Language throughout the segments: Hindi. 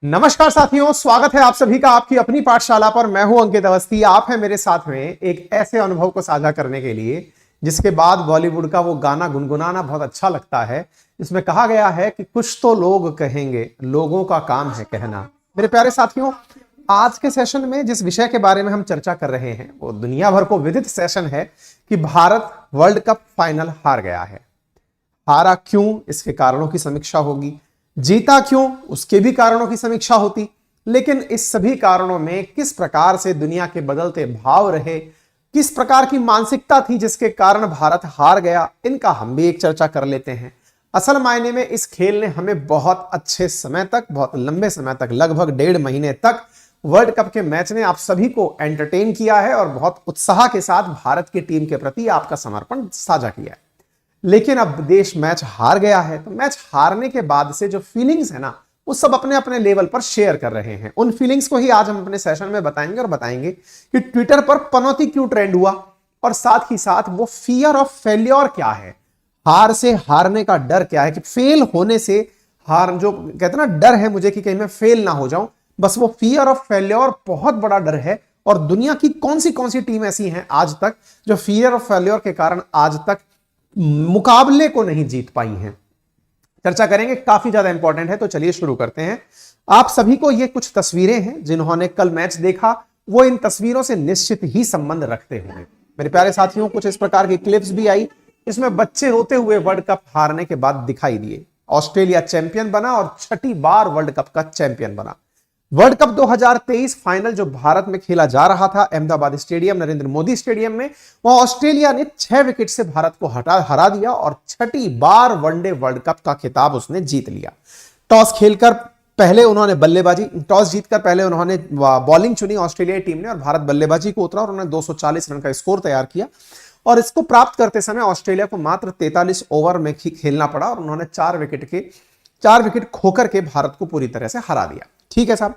नमस्कार साथियों, स्वागत है आप सभी का आपकी अपनी पाठशाला पर। मैं हूं अंकित अवस्थी। आप हैं मेरे साथ में एक ऐसे अनुभव को साझा करने के लिए जिसके बाद बॉलीवुड का वो गाना गुनगुनाना बहुत अच्छा लगता है, जिसमें कहा गया है कि कुछ तो लोग कहेंगे, लोगों का काम है कहना। मेरे प्यारे साथियों, आज के सेशन में जिस विषय के बारे में हम चर्चा कर रहे हैं वो दुनिया भर को विदित सेशन है कि भारत वर्ल्ड कप फाइनल हार गया है। हारा क्यों, इसके कारणों की समीक्षा होगी। जीता क्यों, उसके भी कारणों की समीक्षा होती। लेकिन इस सभी कारणों में किस प्रकार से दुनिया के बदलते भाव रहे, किस प्रकार की मानसिकता थी जिसके कारण भारत हार गया, इनका हम भी एक चर्चा कर लेते हैं। असल मायने में इस खेल ने हमें बहुत अच्छे समय तक, बहुत लंबे समय तक, लगभग 1.5 महीने तक वर्ल्ड कप के मैच ने आप सभी को एंटरटेन किया है और बहुत उत्साह के साथ भारत की टीम के प्रति आपका समर्पण साझा किया है। लेकिन अब देश मैच हार गया है, तो मैच हारने के बाद से जो फीलिंग्स है ना, वो सब अपने अपने लेवल पर शेयर कर रहे हैं। उन फीलिंग्स को ही आज हम अपने सेशन में बताएंगे और बताएंगे कि ट्विटर पर पनौती क्यों ट्रेंड हुआ और साथ ही साथ वो फियर ऑफ फेल्योर क्या है, हार से हारने का डर क्या है, कि फेल होने से हार, जो कहते हैं ना डर है मुझे कि कहीं मैं फेल ना हो जाऊं, बस वो फियर ऑफ फेल्योर बहुत बड़ा डर है। और दुनिया की कौन सी टीम ऐसी हैं आज तक जो फियर ऑफ फेल्योर के कारण आज तक मुकाबले को नहीं जीत पाई हैं, चर्चा करेंगे। काफी ज्यादा इंपॉर्टेंट है, तो चलिए शुरू करते हैं। आप सभी को ये कुछ तस्वीरें हैं, जिन्होंने कल मैच देखा वो इन तस्वीरों से निश्चित ही संबंध रखते होंगे। मेरे प्यारे साथियों, कुछ इस प्रकार की क्लिप्स भी आई, इसमें बच्चे रोते हुए वर्ल्ड कप हारने के बाद दिखाई दिए। ऑस्ट्रेलिया चैंपियन बना और 6ठी बार वर्ल्ड कप का चैंपियन बना। वर्ल्ड कप 2023 फाइनल जो भारत में खेला जा रहा था अहमदाबाद स्टेडियम, नरेंद्र मोदी स्टेडियम में, वहां ऑस्ट्रेलिया ने 6 विकेट से भारत को हरा दिया और 6ठी बार वनडे वर्ल्ड कप का खिताब उसने जीत लिया। टॉस खेलकर पहले उन्होंने टॉस जीतकर पहले उन्होंने बॉलिंग चुनी ऑस्ट्रेलियाई टीम ने, और भारत बल्लेबाजी को उतरा और उन्होंने 240 रन का स्कोर तैयार किया। और इसको प्राप्त करते समय ऑस्ट्रेलिया को मात्र 43 ओवर में खेलना पड़ा और उन्होंने 4 विकेट खोकर के भारत को पूरी तरह से हरा दिया। ठीक है साहब,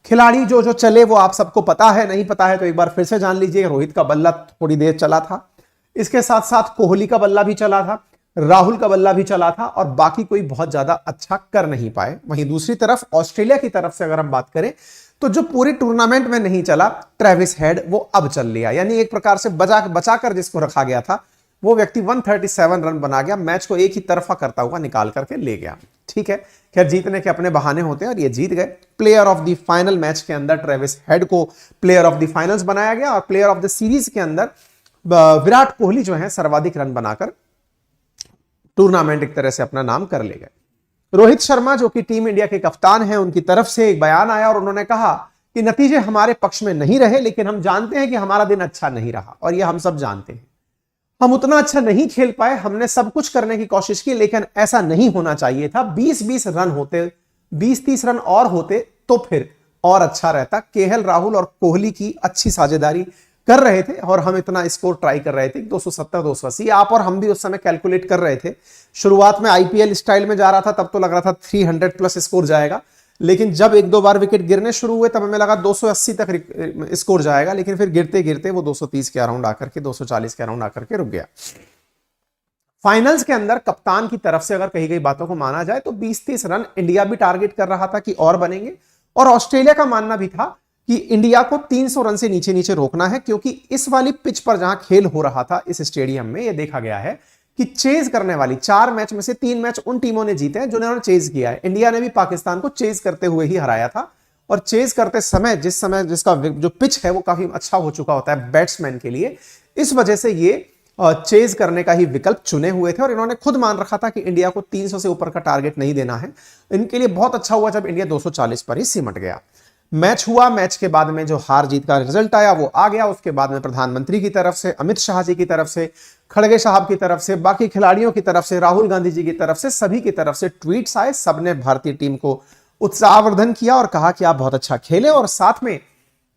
खिलाड़ी जो चले वो आप सबको पता है, नहीं पता है तो एक बार फिर से जान लीजिए। रोहित का बल्ला थोड़ी देर चला था, इसके साथ साथ कोहली का बल्ला भी चला था, राहुल का बल्ला भी चला था, और बाकी कोई बहुत ज्यादा अच्छा कर नहीं पाए। वहीं दूसरी तरफ ऑस्ट्रेलिया की तरफ से अगर हम बात करें तो जो पूरे टूर्नामेंट में नहीं चला, ट्रेविस हेड, वो अब चल लिया। यानी एक प्रकार से बचाकर जिसको रखा गया था वो व्यक्ति 137 रन बना गया, मैच को एक ही तरफा करता हुआ निकाल करके ले गया। ठीक है, खैर जीतने के अपने बहाने होते हैं और ये जीत गए। Player of the final match के अंदर ट्रेविस हेड को प्लेयर ऑफ द फाइनल्स बनाया गया और प्लेयर ऑफ द सीरीज के अंदर विराट कोहली जो है सर्वाधिक रन बनाकर टूर्नामेंट एक तरह से अपना नाम कर ले गए। रोहित शर्मा जो कि टीम इंडिया के कप्तान हैं, उनकी तरफ से एक बयान आया और उन्होंने कहा कि नतीजे हमारे पक्ष में नहीं रहे, लेकिन हम जानते हैं कि हमारा दिन अच्छा नहीं रहा और यह हम सब जानते हैं। हम उतना अच्छा नहीं खेल पाए, हमने सब कुछ करने की कोशिश की, लेकिन ऐसा नहीं होना चाहिए था। 20-20 रन होते, 20-30 रन और होते तो फिर और अच्छा रहता। केएल राहुल और कोहली की अच्छी साझेदारी कर रहे थे और हम इतना स्कोर ट्राई कर रहे थे, 270-280 आप और हम भी उस समय कैलकुलेट कर रहे थे। शुरुआत में आईपीएल स्टाइल में जा रहा था, तब तो लग रहा था 300 प्लस स्कोर जाएगा, लेकिन जब 1-2 बार विकेट गिरने शुरू हुए तब हमें लगा 280 तक स्कोर जाएगा, लेकिन फिर गिरते गिरते वो 230 के अराउंड आकर के 240 के अराउंड आकर के रुक गया। फाइनल्स के अंदर कप्तान की तरफ से अगर कही गई बातों को माना जाए तो 20-30 रन इंडिया भी टारगेट कर रहा था कि और बनेंगे, और ऑस्ट्रेलिया का मानना भी था कि इंडिया को 300 रन से नीचे नीचे रोकना है, क्योंकि इस वाली पिच पर जहां खेल हो रहा था इस स्टेडियम में, यह देखा गया है कि चेज करने वाली 4 मैच में से 3 मैच उन टीमों ने जीते हैं जिन्होंने चेज किया है। इंडिया ने भी पाकिस्तान को चेज करते हुए ही हराया था, और चेज करते समय जिसका जो पिच है वो काफी अच्छा हो चुका होता है बैट्समैन के लिए, इस वजह से ये चेज करने का ही विकल्प चुने हुए थे। और इन्होंने खुद मान रखा था कि इंडिया को 300 से ऊपर का टारगेट नहीं देना है। इनके लिए बहुत अच्छा हुआ जब इंडिया 240 पर ही सिमट गया। मैच हुआ, मैच के बाद में जो हार जीत का रिजल्ट आया वो आ गया। उसके बाद में प्रधानमंत्री की तरफ से, अमित शाह जी की तरफ से, खड़गे साहब की तरफ से, बाकी खिलाड़ियों की तरफ से, राहुल गांधी जी की तरफ से, सभी की तरफ से ट्वीट्स आए। सबने भारतीय टीम को उत्साहवर्धन किया और कहा कि आप बहुत अच्छा खेले, और साथ में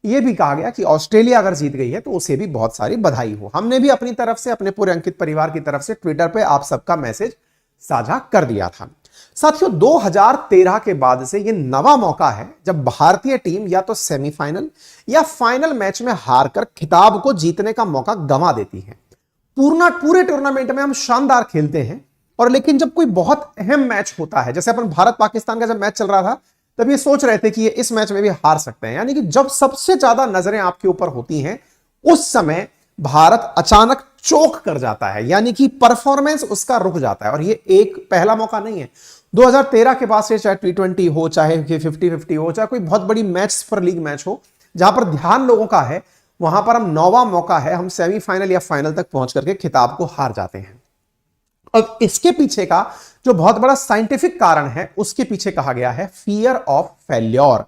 यह भी कहा गया कि ऑस्ट्रेलिया अगर जीत गई है तो उसे भी बहुत सारी बधाई हो। हमने भी अपनी तरफ से, अपने पूरे अंकित परिवार की तरफ से ट्विटर पे आप सबका मैसेज साझा कर दिया था। साथियों 2013 के बाद से यह नवा मौका है जब भारतीय टीम या तो सेमीफाइनल या फाइनल मैच में हारकर खिताब को जीतने का मौका गंवा देती है। पूरे टूर्नामेंट में हम शानदार खेलते हैं, और लेकिन जब कोई बहुत अहम मैच होता है, जैसे अपन भारत पाकिस्तान का जब मैच चल रहा था तब ये सोच रहे थे कि ये इस मैच में भी हार सकते हैं, यानी कि जब सबसे ज्यादा नजरें आपके ऊपर होती हैं उस समय भारत अचानक चोक कर जाता है, यानी कि परफॉर्मेंस उसका रुक जाता है। और ये एक पहला मौका नहीं है। 2013 के बाद से चाहे T20 हो, चाहे 50-50 हो, चाहे कोई बहुत बड़ी मैच पर लीग मैच हो जहां पर ध्यान लोगों का है, वहां पर हम नौवां मौका है, हम सेमीफाइनल या फाइनल तक पहुंच करके खिताब को हार जाते हैं। अब इसके पीछे का जो बहुत बड़ा साइंटिफिक कारण है उसके पीछे कहा गया है फियर ऑफ फेल्योर।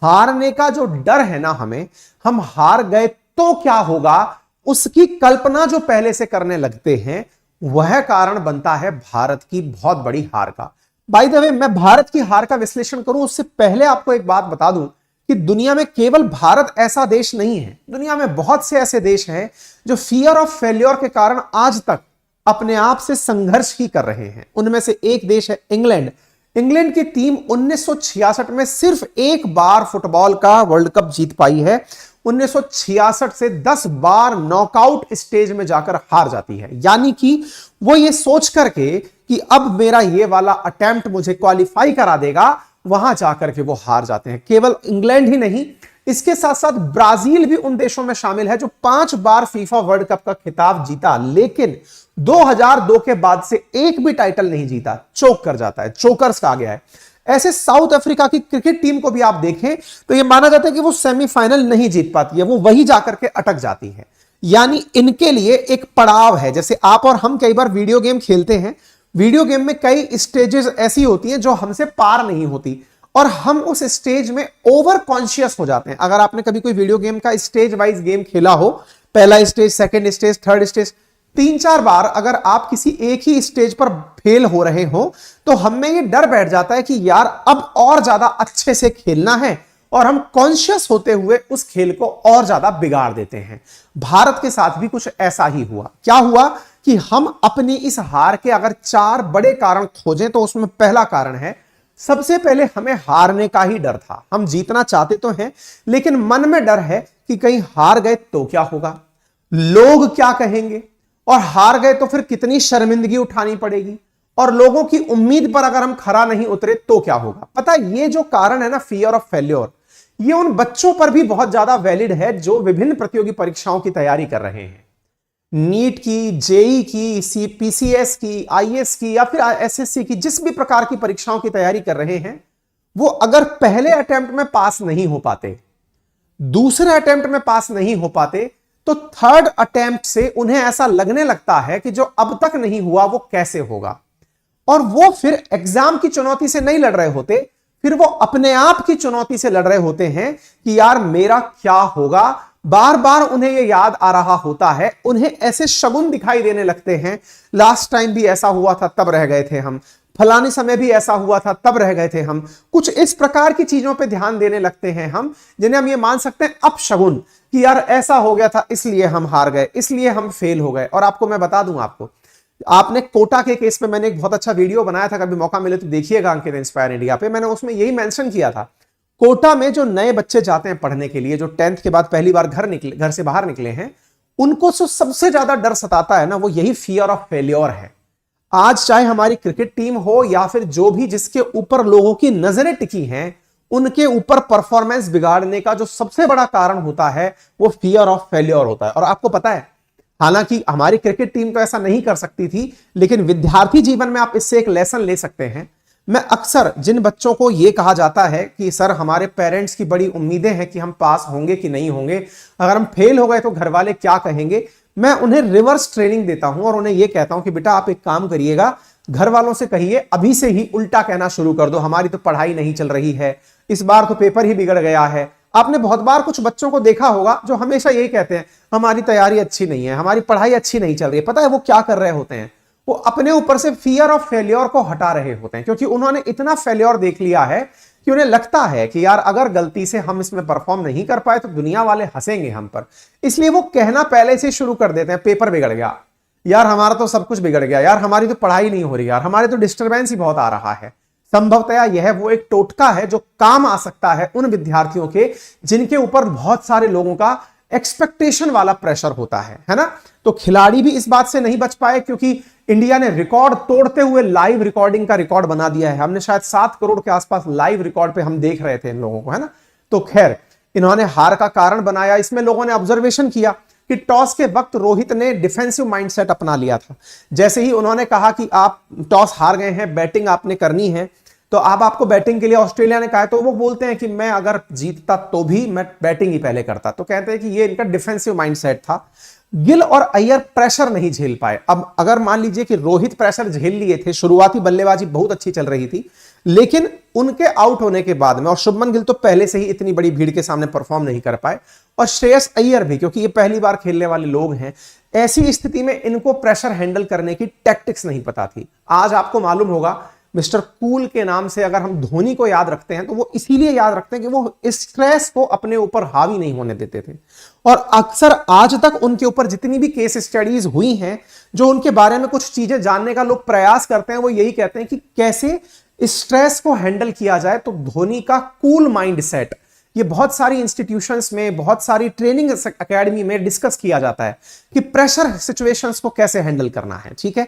हारने का जो डर है ना, हमें, हम हार गए तो क्या होगा, उसकी कल्पना जो पहले से करने लगते हैं, वह कारण बनता है भारत की बहुत बड़ी हार का। बाय द वे, मैं भारत की हार का विश्लेषण करूं उससे पहले आपको एक बात बता दूं कि दुनिया में केवल भारत ऐसा देश नहीं है। दुनिया में बहुत से ऐसे देश हैं जो फियर ऑफ फेल्योर के कारण आज तक अपने आप से संघर्ष ही कर रहे हैं। उनमें से एक देश है इंग्लैंड। इंग्लैंड की टीम 1966 में सिर्फ एक बार फुटबॉल का वर्ल्ड कप जीत पाई है। 1966 से 10 बार नॉकआउट स्टेज में जाकर हार जाती है, यानी कि वो ये सोच करके कि अब मेरा ये वाला अटेम्प्ट मुझे क्वालिफाई करा देगा, वहां जाकर के वो हार जाते हैं। केवल इंग्लैंड ही नहीं, इसके साथ साथ ब्राजील भी उन देशों में शामिल है जो 5 बार फीफा वर्ल्ड कप का खिताब जीता, लेकिन 2002 के बाद से एक भी टाइटल नहीं जीता, चोक कर जाता है, चोकर्स कहा गया है। ऐसे साउथ अफ्रीका की क्रिकेट टीम को भी आप देखें तो यह माना जाता है कि वो सेमीफाइनल नहीं जीत पाती है, वो वही जाकर के अटक जाती है। यानी इनके लिए एक पड़ाव है। जैसे आप और हम कई बार वीडियो गेम खेलते हैं, वीडियो गेम में कई स्टेजेस ऐसी होती हैं जो हमसे पार नहीं होती, और हम उस स्टेज में ओवर कॉन्शियस हो जाते हैं। अगर आपने कभी कोई वीडियो गेम का स्टेज वाइज गेम खेला हो, पहला stage, second stage, third stage, 3-4 बार अगर आप किसी एक ही स्टेज पर फेल हो रहे हो तो हमें यह डर बैठ जाता है कि यार अब और ज्यादा अच्छे से खेलना है, और हम कॉन्शियस होते हुए उस खेल को और ज्यादा बिगाड़ देते हैं। भारत के साथ भी कुछ ऐसा ही हुआ। क्या हुआ कि हम अपनी इस हार के अगर 4 बड़े कारण खोजें तो उसमें पहला कारण है, सबसे पहले हमें हारने का ही डर था। हम जीतना चाहते तो हैं, लेकिन मन में डर है कि कहीं हार गए तो क्या होगा, लोग क्या कहेंगे, और हार गए तो फिर कितनी शर्मिंदगी उठानी पड़ेगी, और लोगों की उम्मीद पर अगर हम खरा नहीं उतरे तो क्या होगा। पता है, ये जो कारण है ना, फियर ऑफ फेल्योर, ये उन बच्चों पर भी बहुत ज्यादा वैलिड है जो विभिन्न प्रतियोगी परीक्षाओं की तैयारी कर रहे हैं। नीट की, जेई की, पीसीएस की, आईएएस की, या फिर एसएससी की, जिस भी प्रकार की परीक्षाओं की तैयारी कर रहे हैं, वो अगर पहले अटेम्प्ट में पास नहीं हो पाते, दूसरे अटेम्प्ट में पास नहीं हो पाते, तो थर्ड अटेम्प्ट से उन्हें ऐसा लगने लगता है कि जो अब तक नहीं हुआ वो कैसे होगा, और वो फिर एग्जाम की चुनौती से नहीं लड़ रहे होते, फिर वो अपने आप की चुनौती से लड़ रहे होते हैं कि यार मेरा क्या होगा। बार बार उन्हें यह याद आ रहा होता है, उन्हें ऐसे शगुन दिखाई देने लगते हैं, लास्ट टाइम भी ऐसा हुआ था तब रह गए थे हम, फलाने समय भी ऐसा हुआ था तब रह गए थे हम। कुछ इस प्रकार की चीजों पे ध्यान देने लगते हैं हम, जिन्हें हम ये मान सकते हैं अपशगुन, कि यार ऐसा हो गया था इसलिए हम हार गए, इसलिए हम फेल हो गए। और आपको मैं बता दूं, आपने कोटा के केस में मैंने एक बहुत अच्छा वीडियो बनाया था, कभी मौका मिले तो देखिएगा, अंकित इंस्पायर इंडिया पे। मैंने उसमें यही मेंशन किया था, कोटा में जो नए बच्चे जाते हैं पढ़ने के लिए, जो 10th के बाद पहली बार घर से बाहर निकले हैं, उनको जो सबसे ज्यादा डर सताता है ना, वो यही फियर ऑफ फेल्योर है। आज चाहे हमारी क्रिकेट टीम हो या फिर जो भी जिसके ऊपर लोगों की नजरें टिकी हैं, उनके ऊपर परफॉर्मेंस बिगाड़ने का जो सबसे बड़ा कारण होता है वो फियर ऑफ फेल्योर होता है। और आपको पता है, हालांकि हमारी क्रिकेट टीम तो ऐसा नहीं कर सकती थी, लेकिन विद्यार्थी जीवन में आप इससे एक लेसन ले सकते हैं। मैं अक्सर जिन बच्चों को यह कहा जाता है कि सर हमारे पेरेंट्स की बड़ी उम्मीदें हैं कि हम पास होंगे कि नहीं होंगे, अगर हम फेल हो गए तो घर वाले क्या कहेंगे, मैं उन्हें रिवर्स ट्रेनिंग देता हूं और उन्हें यह कहता हूं कि बेटा आप एक काम करिएगा, घर वालों से कहिए अभी से ही उल्टा कहना शुरू कर दो, हमारी तो पढ़ाई नहीं चल रही है, इस बार तो पेपर ही बिगड़ गया है। आपने बहुत बार कुछ बच्चों को देखा होगा जो हमेशा यही कहते हैं हमारी तैयारी अच्छी नहीं है, हमारी पढ़ाई अच्छी नहीं चल रही है। पता है वो क्या कर रहे होते हैं, वो अपने ऊपर से फियर ऑफ फेल्योर को हटा रहे होते हैं, क्योंकि उन्होंने इतना फेल्योर देख लिया है कि उन्हें लगता है कि यार अगर गलती से हम इसमें परफॉर्म नहीं कर पाए तो दुनिया वाले हंसेंगे हम पर, इसलिए वो कहना पहले से शुरू कर देते हैं पेपर बिगड़ गया, यार हमारा तो सब कुछ बिगड़ गया, यार हमारी तो पढ़ाई नहीं हो रही, यार हमारे तो डिस्टरबेंस ही बहुत आ रहा है। संभवतया यह वो एक टोटका है जो काम आ सकता है उन विद्यार्थियों के जिनके ऊपर बहुत सारे लोगों का एक्सपेक्टेशन वाला प्रेशर होता है ना। तो खिलाड़ी भी इस बात से नहीं बच पाए, क्योंकि इंडिया ने रिकॉर्ड तोड़ते हुए लाइव रिकॉर्डिंग का रिकॉर्ड बना दिया है। हमने शायद 7 करोड़ के आसपास लाइव रिकॉर्ड पे हम देख रहे थे इन लोगों को, है ना। तो खैर, इन्होंने हार का कारण बनाया। इसमें लोगों ने ऑब्जर्वेशन किया कि टॉस के वक्त रोहित ने डिफेंसिव माइंडसेट अपना लिया था। जैसे ही उन्होंने कहा कि आप टॉस हार गए हैं, बैटिंग आपने करनी है, तो अब आपको बैटिंग के लिए ऑस्ट्रेलिया ने कहा, तो वो बोलते हैं कि मैं अगर जीतता तो भी मैं बैटिंग ही पहले करता। तो कहते हैं कि ये इनका डिफेंसिव माइंडसेट था। गिल और अय्यर प्रेशर नहीं झेल पाए। अब अगर मान लीजिए कि रोहित प्रेशर झेल लिए थे, शुरुआती बल्लेबाजी बहुत अच्छी चल रही थी, लेकिन उनके आउट होने के बाद में, और शुभमन गिल तो पहले से ही इतनी बड़ी भीड़ के सामने परफॉर्म नहीं कर पाए, और श्रेयस अय्यर भी, क्योंकि ये पहली बार खेलने वाले लोग हैं, ऐसी स्थिति में इनको प्रेशर हैंडल करने की टैक्टिक्स नहीं पता थी। आज आपको मालूम होगा, मिस्टर कूल के नाम से अगर हम धोनी को याद रखते हैं तो वो इसीलिए याद रखते हैं कि वो स्ट्रेस को अपने ऊपर हावी नहीं होने देते थे। और अक्सर आज तक उनके ऊपर जितनी भी केस स्टडीज हुई हैं, जो उनके बारे में कुछ चीजें जानने का लोग प्रयास करते हैं, वो यही कहते हैं कि कैसे स्ट्रेस को हैंडल किया जाए। तो धोनी का कूल माइंड सेट, ये बहुत सारी इंस्टीट्यूशंस में, बहुत सारी ट्रेनिंग एकेडमी में डिस्कस किया जाता है कि प्रेशर सिचुएशंस को कैसे हैंडल करना है, ठीक है,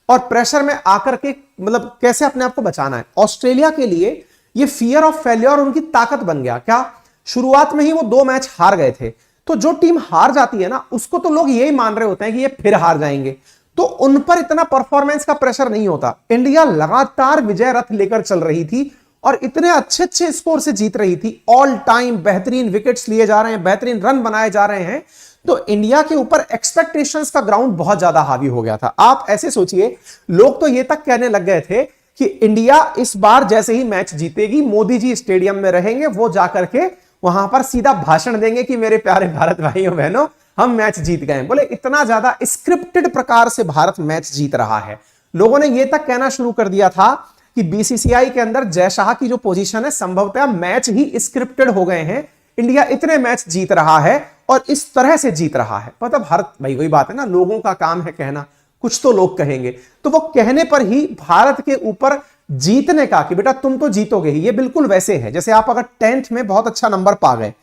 और प्रेशर में आकर के मतलब कैसे अपने आप को बचाना है। ऑस्ट्रेलिया के लिए ये फियर ऑफ फेलियर उनकी ताकत बन गया। क्या शुरुआत में ही वो 2 मैच हार गए थे, तो जो टीम हार जाती है ना, उसको तो लोग यही मान रहे होते हैं कि ये फिर हार जाएंगे, तो उन पर इतना परफॉर्मेंस का प्रेशर नहीं होता। इंडिया लगातार विजय रथ लेकर चल रही थी और इतने अच्छे अच्छे स्कोर से जीत रही थी। ऑल टाइम बेहतरीन विकेट्स लिए जा रहे हैं, बेहतरीन रन बनाए जा रहे हैं, तो इंडिया के ऊपर एक्सपेक्टेशंस का ग्राउंड बहुत ज्यादा हावी हो गया था। आप ऐसे सोचिए, लोग तो ये तक कहने लग गए थे कि इंडिया इस बार जैसे ही मैच जीतेगी, मोदी जी स्टेडियम में रहेंगे, वो जाकर के वहां पर सीधा भाषण देंगे कि मेरे प्यारे भारत भाइयों बहनों, हम मैच जीत गए। बोले इतना ज्यादा स्क्रिप्टेड प्रकार से भारत मैच जीत रहा है। लोगों ने यह तक कहना शुरू कर दिया था कि बीसीसीआई के अंदर जय शाह की जो पोजीशन है, संभवतः मैच ही स्क्रिप्टेड हो गए हैं। इंडिया इतने मैच जीत रहा है और इस तरह से जीत रहा है। पता भारत भाई, वही बात है ना, लोगों का काम है कहना, कुछ तो लोग कहेंगे, तो वो कहने पर ही भारत के ऊपर जीतने का कि बेटा तुम तो जीतोगे ही, ये बिल्कुल वैसे है जैसे आप अगर 10th में बहुत अच्छा नंबर पा गए,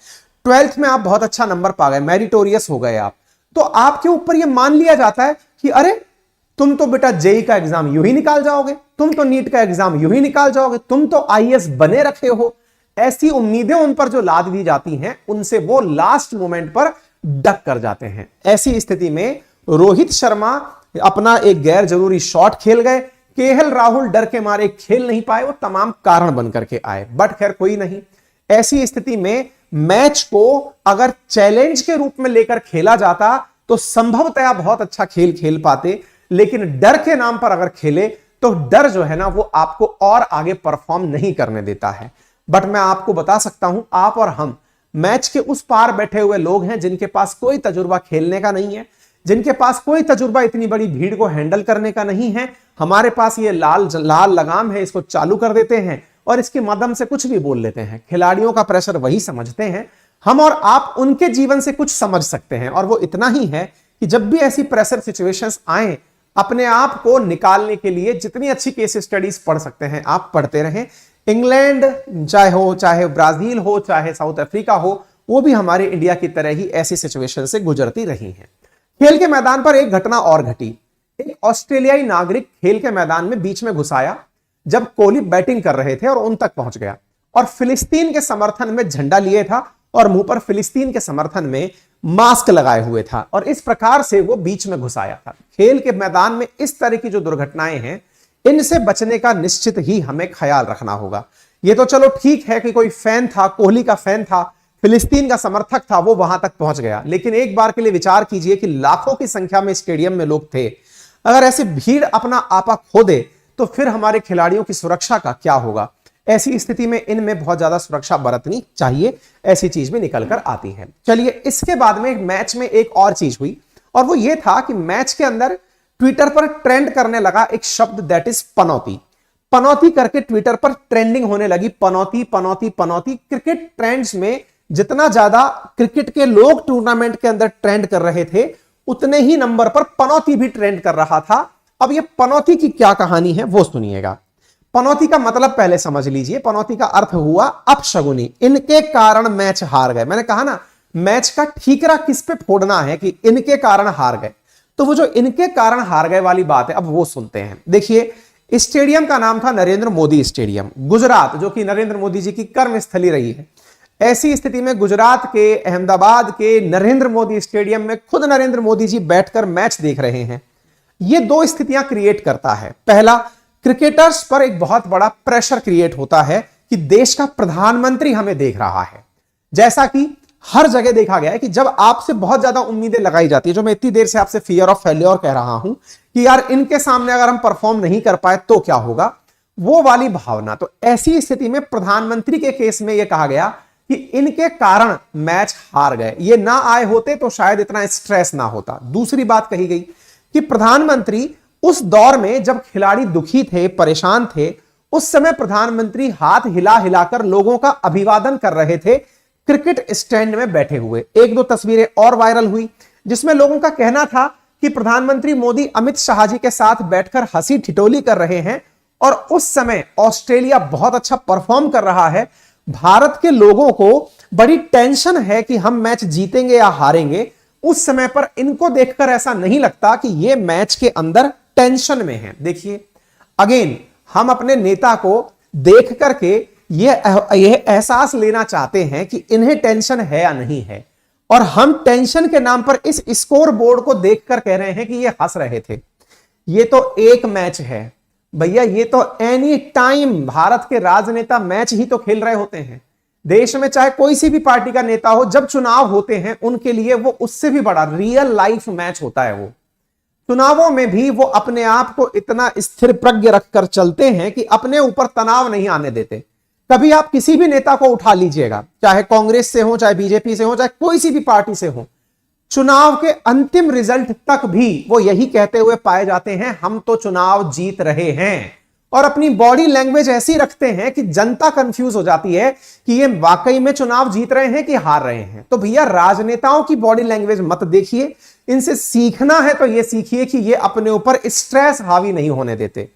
12th में आप बहुत अच्छा नंबर पा गए, मेरिटोरियस हो गए आप, तो आपके ऊपर ये मान लिया जाता है कि अरे तुम तो बेटा जेई का एग्जाम यूं ही निकाल जाओगे, तुम तो नीट का एग्जाम यूं ही निकाल जाओगे, तुम तो आईएएस बने रखे हो। ऐसी उम्मीदें उन पर जो लाद दी जाती हैं, उनसे वो लास्ट मोमेंट पर डक कर जाते हैं। ऐसी स्थिति में रोहित शर्मा अपना एक गैर जरूरी शॉट खेल गए, केएल राहुल डर के मारे खेल नहीं पाए, वो तमाम कारण बनकर के आए, बट खैर कोई नहीं। ऐसी स्थिति में मैच को अगर चैलेंज के रूप में लेकर खेला जाता तो संभवतया बहुत अच्छा खेल खेल पाते, लेकिन डर के नाम पर अगर खेले तो डर जो है ना, वो आपको और आगे परफॉर्म नहीं करने देता है। बट मैं आपको बता सकता हूं, आप और हम मैच के उस पार बैठे हुए लोग हैं जिनके पास कोई तजुर्बा खेलने का नहीं है, जिनके पास कोई तजुर्बा इतनी बड़ी भीड़ को हैंडल करने का नहीं है। हमारे पास ये लाल लगाम है, इसको चालू कर देते हैं और इसके माध्यम से कुछ भी बोल लेते हैं। खिलाड़ियों का प्रेशर वही समझते हैं, हम और आप उनके जीवन से कुछ समझ सकते हैं, और वो इतना ही है कि जब भी ऐसी प्रेशर सिचुएशंस आए, अपने आप को निकालने के लिए जितनी अच्छी केस स्टडीज पढ़ सकते हैं आप पढ़ते रहें। इंग्लैंड चाहे ब्राजील हो, चाहे साउथ अफ्रीका हो, वो भी हमारे इंडिया की तरह ही ऐसी सिचुएशन से गुजरती रही हैं। खेल के मैदान पर एक घटना और घटी। एक ऑस्ट्रेलियाई नागरिक खेल के मैदान में बीच में घुस आया जब कोहली बैटिंग कर रहे थे और उन तक पहुंच गया और फिलिस्तीन के समर्थन में झंडा लिए था और मुंह पर फिलिस्तीन के समर्थन में मास्क लगाए हुए था, और इस प्रकार से वो बीच में घुस आया था। खेल के मैदान में इस तरह की जो दुर्घटनाएं हैं, इनसे बचने का निश्चित ही हमें ख्याल रखना होगा। ये तो चलो ठीक है कि कोई फैन था, कोहली का फैन था, फिलिस्तीन का समर्थक था, वो वहां तक पहुंच गया, लेकिन एक बार के लिए विचार कीजिए कि लाखों की संख्या में स्टेडियम में लोग थे। अगर ऐसी भीड़ अपना आपा खो दे तो फिर हमारे खिलाड़ियों की सुरक्षा का क्या होगा। ऐसी स्थिति में इनमें बहुत ज्यादा सुरक्षा बरतनी चाहिए, ऐसी चीज भी निकल कर आती है। चलिए, इसके बाद में मैच में एक और चीज हुई, और वो ये था कि मैच के अंदर ट्विटर पर ट्रेंड करने लगा एक शब्द, दैट इज पनौती। पनौती करके ट्विटर पर ट्रेंडिंग होने लगी, पनौती पनौती पनौती। क्रिकेट ट्रेंड्स में जितना ज्यादा क्रिकेट के लोग टूर्नामेंट के अंदर ट्रेंड कर रहे थे, उतने ही नंबर पर पनौती भी ट्रेंड कर रहा था। अब ये पनौती की क्या कहानी है वो सुनिएगा। पनौती का मतलब पहले समझ लीजिए। पनौती का अर्थ हुआ अपशगुनी, इनके कारण मैच हार गए। मैंने कहा ना, मैच का ठीकरा किस पे फोड़ना है कि इनके कारण हार गए। तो वो जो इनके कारण हार गए वाली बात है, अब वो सुनते हैं। देखिए, स्टेडियम का नाम था नरेंद्र मोदी स्टेडियम, गुजरात, जो कि नरेंद्र मोदी जी की कर्म स्थली रही है। ऐसी स्थिति में गुजरात के अहमदाबाद के नरेंद्र मोदी स्टेडियम में खुद नरेंद्र मोदी जी बैठकर मैच देख रहे हैं। ये दो स्थितियां क्रिएट करता है। पहला, क्रिकेटर्स पर एक बहुत बड़ा प्रेशर क्रिएट होता है कि देश का प्रधानमंत्री हमें देख रहा है। जैसा कि हर जगह देखा गया है कि जब आपसे बहुत ज्यादा उम्मीदें लगाई जाती है, जो मैं इतनी देर से आपसे फियर ऑफ फेल्योर कह रहा हूं कि यार इनके सामने अगर हम परफॉर्म नहीं कर पाए तो क्या होगा, वो वाली भावना। तो ऐसी स्थिति में प्रधानमंत्री के केस में यह कहा गया कि इनके कारण मैच हार गए, ये ना आए होते तो शायद इतना स्ट्रेस ना होता। दूसरी बात कही गई कि प्रधानमंत्री उस दौर में जब खिलाड़ी दुखी थे, परेशान थे, उस समय प्रधानमंत्री हाथ हिला हिलाकर लोगों का अभिवादन कर रहे थे क्रिकेट स्टैंड में बैठे हुए। एक दो तस्वीरें और वायरल हुई जिसमें लोगों का कहना था कि प्रधानमंत्री मोदी अमित शाह जी के साथ बैठकर हंसी ठिठोली कर रहे हैं और उस समय ऑस्ट्रेलिया बहुत अच्छा परफॉर्म कर रहा है। भारत के लोगों को बड़ी टेंशन है कि हम मैच जीतेंगे या हारेंगे। उस समय पर इनको देखकर ऐसा नहीं लगता कि ये मैच के अंदर टेंशन में है। देखिए, अगेन हम अपने नेता को देख करके ये एहसास लेना चाहते हैं कि इन्हें टेंशन है या नहीं है, और हम टेंशन के नाम पर इस स्कोर बोर्ड को देखकर कह रहे हैं कि ये हंस रहे थे। ये तो एक मैच है भैया, ये तो एनी टाइम भारत के राजनेता मैच ही तो खेल रहे होते हैं। देश में चाहे कोई सी भी पार्टी का नेता हो, जब चुनाव होते हैं उनके लिए वो उससे भी बड़ा रियल लाइफ मैच होता है। वो चुनावों में भी वो अपने आप को इतना स्थिर प्रज्ञ रखकर चलते हैं कि अपने ऊपर तनाव नहीं आने देते। कभी आप किसी भी नेता को उठा लीजिएगा, चाहे कांग्रेस से हो, चाहे बीजेपी से हो, चाहे कोई सी भी पार्टी से हो, चुनाव के अंतिम रिजल्ट तक भी वो यही कहते हुए पाए जाते हैं, हम तो चुनाव जीत रहे हैं। और अपनी बॉडी लैंग्वेज ऐसी रखते हैं कि जनता कंफ्यूज हो जाती है कि ये वाकई में चुनाव जीत रहे हैं कि हार रहे हैं। तो भैया, राजनेताओं की बॉडी लैंग्वेज मत देखिए, इनसे सीखना है तो ये सीखिए कि ये अपने ऊपर स्ट्रेस हावी नहीं होने देते।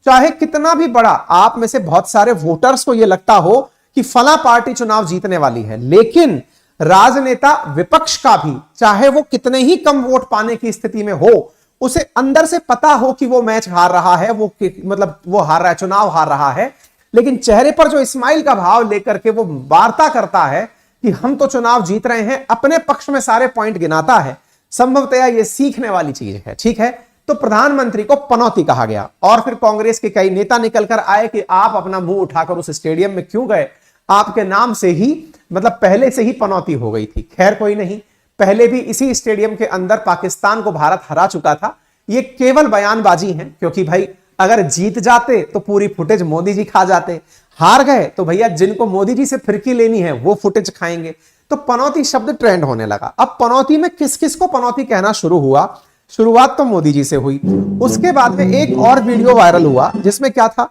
चाहे कितना भी बड़ा आप में से बहुत सारे वोटर्स को यह लगता हो कि फला पार्टी चुनाव जीतने वाली है, लेकिन राजनेता विपक्ष का भी, चाहे वो कितने ही कम वोट पाने की स्थिति में हो, उसे अंदर से पता हो कि वो मैच हार रहा है, वो मतलब वो हार रहा है, चुनाव हार रहा है, लेकिन चेहरे पर जो स्माइल का भाव लेकर के वो वार्ता करता है कि हम तो चुनाव जीत रहे हैं, अपने पक्ष में सारे पॉइंट गिनाता है। संभवतया ये सीखने वाली चीज है। ठीक है, तो प्रधानमंत्री को पनौती कहा गया। और फिर कांग्रेस के कई नेता निकलकर आए कि आप अपना मुंह उठाकर उस स्टेडियम में क्यों गए, आपके नाम से ही मतलब पहले से ही पनौती हो गई थी। खैर कोई नहीं, पहले भी इसी स्टेडियम के अंदर पाकिस्तान को भारत हरा चुका था। ये केवल बयानबाजी है, क्योंकि भाई अगर जीत जाते तो पूरी फुटेज मोदी जी खा जाते, हार गए तो भैया जिनको मोदी जी से फिरकी लेनी है वो फुटेज खाएंगे। तो पनौती शब्द ट्रेंड होने लगा। अब पनौती में किस किस को पनौती कहना शुरू हुआ, शुरुआत तो मोदी जी से हुई। उसके बाद में एक और वीडियो वायरल हुआ जिसमें क्या था,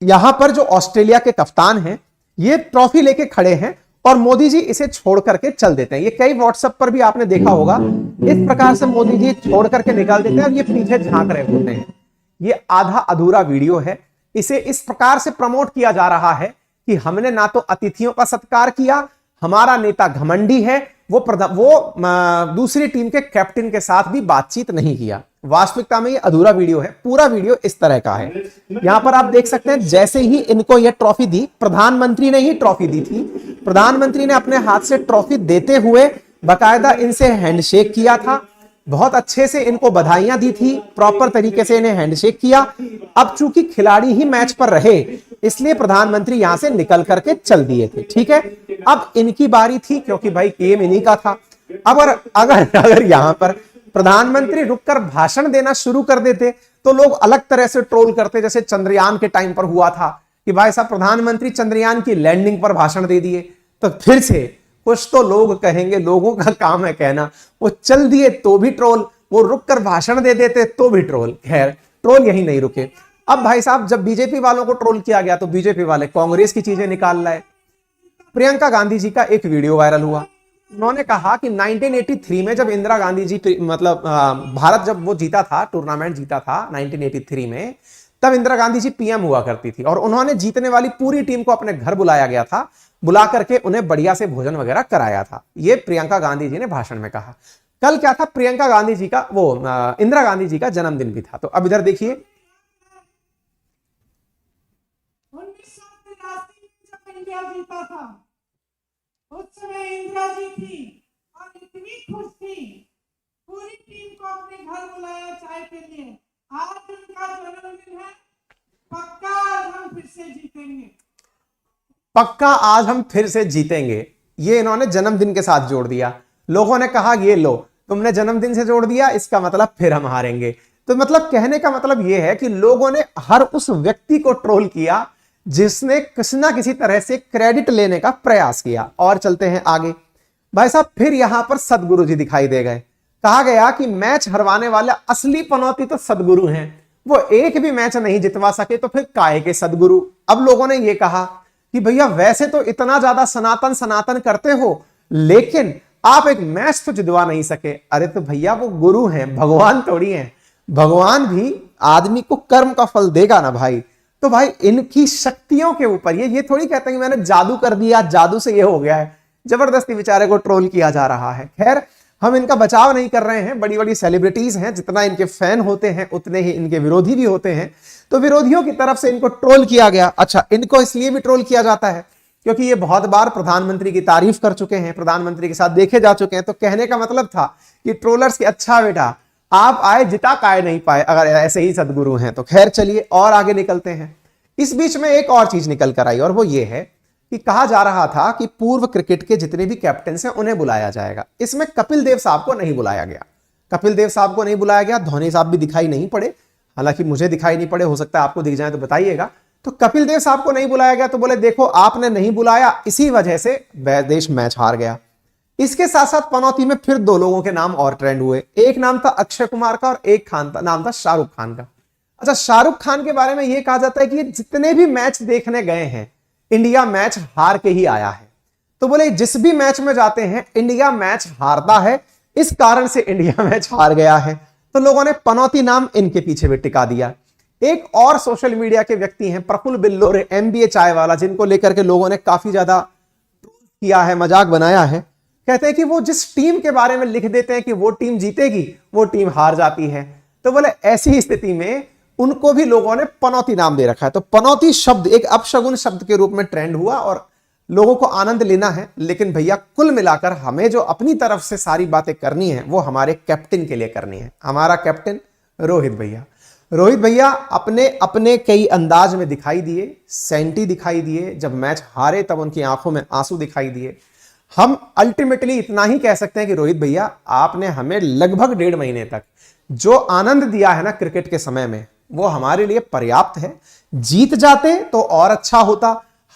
यहां पर जो ऑस्ट्रेलिया के कप्तान हैं ये ट्रॉफी लेके खड़े हैं और मोदी जी इसे छोड़ करके चल देते हैं। ये कई व्हाट्सएप पर भी आपने देखा होगा, इस प्रकार से मोदी जी छोड़ करके निकाल देते हैं और ये पीछे झांक रहे होते हैं। ये आधा अधूरा वीडियो है। इसे इस प्रकार से प्रमोट किया जा रहा है कि हमने ना तो अतिथियों का सत्कार किया, हमारा नेता घमंडी है, वो दूसरी टीम के कैप्टन के साथ भी बातचीत नहीं किया। वास्तविकता में ये अधूरा वीडियो है। पूरा वीडियो इस तरह का है। यहां पर आप देख सकते हैं, जैसे ही इनको यह ट्रॉफी दी, प्रधानमंत्री ने ही ट्रॉफी दी थी। प्रधानमंत्री ने अपने हाथ से ट्रॉफी देते हुए बकायदा इनसे हैंडशेक किया था, बहुत अच्छे से इनको बधाइयां दी थी, प्रॉपर तरीके से इन्हें हैंडशेक किया। अब चूंकि खिलाड़ी ही मैच पर रहे, इसलिए प्रधानमंत्री यहां से निकल करके चल दिए थे। ठीक है, अब इनकी बारी थी, क्योंकि भाई गेम इन्हीं का था। अगर यहां पर प्रधानमंत्री रुककर भाषण देना शुरू कर देते तो लोग अलग तरह से ट्रोल करते, जैसे चंद्रयान के टाइम पर हुआ था कि भाई साहब प्रधानमंत्री चंद्रयान की लैंडिंग पर भाषण दे दिए, तो फिर से कुछ तो लोग कहेंगे, लोगों का काम है कहना। वो चल दिए तो भी ट्रोल, वो रुककर भाषण दे देते तो भी ट्रोल। खैर, ट्रोल यही नहीं रुके। अब भाई साहब जब बीजेपी वालों को ट्रोल किया गया तो बीजेपी वाले कांग्रेस की चीजें निकाल लाए। प्रियंका गांधी जी का एक वीडियो वायरल हुआ। उन्होंने कहा कि 1983 में जब इंदिरा गांधी जी मतलब भारत जब वो जीता था, टूर्नामेंट जीता था 1983 में, तब इंदिरा गांधी जी पीएम हुआ करती थी और उन्होंने जीतने वाली पूरी टीम को अपने घर बुलाया गया था, बुला करके उन्हें बढ़िया से भोजन वगैरह कराया था। ये प्रियंका गांधी जी ने भाषण में कहा। कल क्या था, प्रियंका गांधी जी का वो इंदिरा गांधी जी का जन्मदिन भी था। तो अब इधर देखिए, 1983 जब इंडिया जीता था, उस समय इंदिरा जी थी और इतनी खुश थी, पूरी टीम को अपने घर बुलाया चाय के लिए। आज उनका जन्मदिन है, पक्का आज हम फिर से जीतेंगे, पक्का आज हम फिर से जीतेंगे। ये इन्होंने जन्मदिन के साथ जोड़ दिया। लोगों ने कहा ये लो, तुमने जन्मदिन से जोड़ दिया, इसका मतलब फिर हम हारेंगे। तो मतलब कहने का मतलब यह है कि लोगों ने हर उस व्यक्ति को ट्रोल किया जिसने किसी ना किसी तरह से क्रेडिट लेने का प्रयास किया। और चलते हैं आगे। भाई साहब, फिर यहां पर सदगुरु जी दिखाई दे गए। कहा गया कि मैच हरवाने वाले असली पनौती तो सदगुरु हैं, वो एक भी मैच नहीं जितवा सके तो फिर काहे के सदगुरु। अब लोगों ने यह कहा कि भैया वैसे तो इतना ज्यादा सनातन सनातन करते हो, लेकिन आप एक मैच तो जितवा नहीं सके। अरे तो भैया वो गुरु हैं, भगवान थोड़ी हैं। भगवान भी आदमी को कर्म का फल देगा ना भाई। तो भाई इनकी शक्तियों के ऊपर ये थोड़ी कहते हैं कि मैंने जादू कर दिया, जादू से ये हो गया है। जबरदस्ती बेचारे को ट्रोल किया जा रहा है। खैर, हम इनका बचाव नहीं कर रहे हैं। बड़ी बड़ी सेलिब्रिटीज हैं, जितना इनके फैन होते हैं उतने ही इनके विरोधी भी होते हैं। तो विरोधियों की तरफ से इनको ट्रोल किया गया। अच्छा, इनको इसलिए भी ट्रोल किया जाता है क्योंकि ये बहुत बार प्रधानमंत्री की तारीफ कर चुके हैं, प्रधानमंत्री के साथ देखे जा चुके हैं। तो कहने का मतलब था कि ट्रोलर्स के अच्छा बेटा आप आए जिता काय नहीं पाए, अगर ऐसे ही सदगुरु हैं तो। खैर चलिए और आगे निकलते हैं। इस बीच में एक और चीज निकल कर आई और वो ये है कि कहा जा रहा था कि पूर्व क्रिकेट के जितने भी कैप्टन हैं उन्हें बुलाया जाएगा। इसमें कपिल देव साहब को नहीं बुलाया गया। कपिल देव साहब को नहीं बुलाया गया। धोनी साहब भी दिखाई नहीं पड़े, हालांकि मुझे दिखाई नहीं पड़े, हो सकता है आपको दिख जाए तो बताइएगा। तो कपिल देव साहब को नहीं बुलाया गया तो बोले देखो आपने नहीं बुलाया, इसी वजह से देश मैच हार गया। इसके साथ साथ पनौती में फिर दो लोगों के नाम और ट्रेंड हुए। एक नाम था अक्षय कुमार का और एक नाम था शाहरुख खान का। अच्छा, शाहरुख खान के बारे में यह कहा जाता है कि ये जितने भी मैच देखने गए हैं, इंडिया मैच हार के ही आया है। तो बोले जिस भी मैच में जाते हैं इंडिया मैच हारता है, इस कारण से इंडिया मैच हार गया है। तो लोगों ने पनौती नाम इनके पीछे भी टिका दिया। एक और सोशल मीडिया के व्यक्ति हैं प्रफुल्ल बिल्लोरे, MBA चाय वाला, जिनको लेकर के लोगों ने काफी ज्यादा किया है, मजाक बनाया है। कहते हैं कि वो जिस टीम के बारे में लिख देते हैं कि वो टीम जीतेगी, वो टीम हार जाती है। तो बोले ऐसी स्थिति में उनको भी लोगों ने पनौती नाम दे रखा है। तो पनौती शब्द एक अपशगुन शब्द के रूप में ट्रेंड हुआ और लोगों को आनंद लेना है। लेकिन भैया कुल मिलाकर हमें जो अपनी तरफ से सारी बातें करनी है वो हमारे कैप्टन के लिए करनी है। हमारा कैप्टन रोहित भैया, रोहित भैया अपने अपने कई अंदाज में दिखाई दिए, सेंटी दिखाई दिए। जब मैच हारे तब उनकी आंखों में आंसू दिखाई दिए। हम अल्टीमेटली इतना ही कह सकते हैं कि रोहित भैया आपने हमें लगभग 1.5 महीने तक जो आनंद दिया है ना क्रिकेट के समय में, वो हमारे लिए पर्याप्त है। जीत जाते तो और अच्छा होता,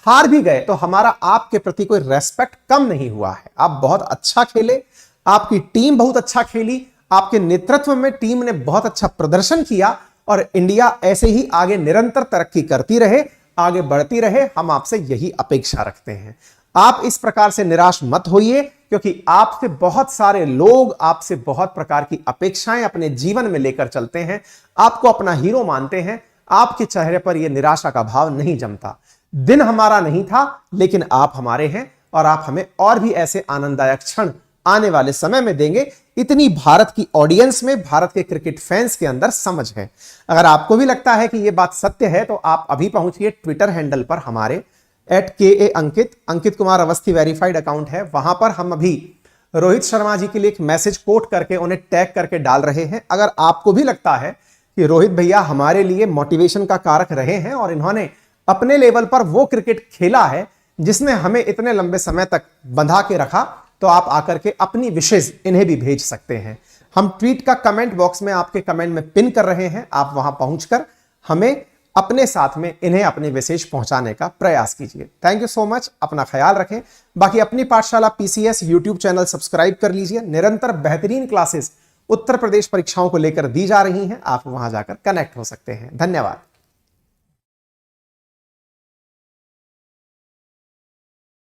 हार भी गए तो हमारा आपके प्रति कोई रेस्पेक्ट कम नहीं हुआ है। आप बहुत अच्छा खेले, आपकी टीम बहुत अच्छा खेली, आपके नेतृत्व में टीम ने बहुत अच्छा प्रदर्शन किया और इंडिया ऐसे ही आगे निरंतर तरक्की करती रहे, आगे बढ़ती रहे। हम आपसे यही अपेक्षा रखते हैं। आप इस प्रकार से निराश मत होइए, क्योंकि आपसे बहुत सारे लोग आपसे बहुत प्रकार की अपेक्षाएं अपने जीवन में लेकर चलते हैं, आपको अपना हीरो मानते हैं। आपके चेहरे पर यह निराशा का भाव नहीं जमता। दिन हमारा नहीं था, लेकिन आप हमारे हैं और आप हमें और भी ऐसे आनंददायक क्षण आने वाले समय में देंगे। इतनी भारत की ऑडियंस में, भारत के क्रिकेट फैंस के अंदर समझ है। अगर आपको भी लगता है कि यह बात सत्य है तो आप अभी पहुंचिए ट्विटर हैंडल पर, हमारे @KA Ankit Kumar Awasthi verified account है। वहां पर हम अभी रोहित शर्मा जी के लिए एक मैसेज कोट करके उन्हें टैग करके डाल रहे हैं। अगर आपको भी लगता है कि रोहित भैया हमारे लिए मोटिवेशन का कारक रहे हैं और इन्होंने अपने लेवल पर वो क्रिकेट खेला है जिसने हमें इतने लंबे समय तक बंधा के रखा, तो आप आकर के अपनी विशेष इन्हें भी भेज सकते हैं। हम ट्वीट का कमेंट बॉक्स में आपके कमेंट में पिन कर रहे हैं। आप वहां पहुंचकर हमें अपने साथ में इन्हें अपने विशेष पहुंचाने का प्रयास कीजिए। Thank you so much. अपना ख्याल रखें। बाकी अपनी पाठशाला PCS YouTube चैनल सब्सक्राइब कर लीजिए। निरंतर बेहतरीन क्लासेस उत्तर प्रदेश परीक्षाओं को लेकर दी जा रही हैं। आप वहां जाकर कनेक्ट हो सकते हैं। धन्यवाद।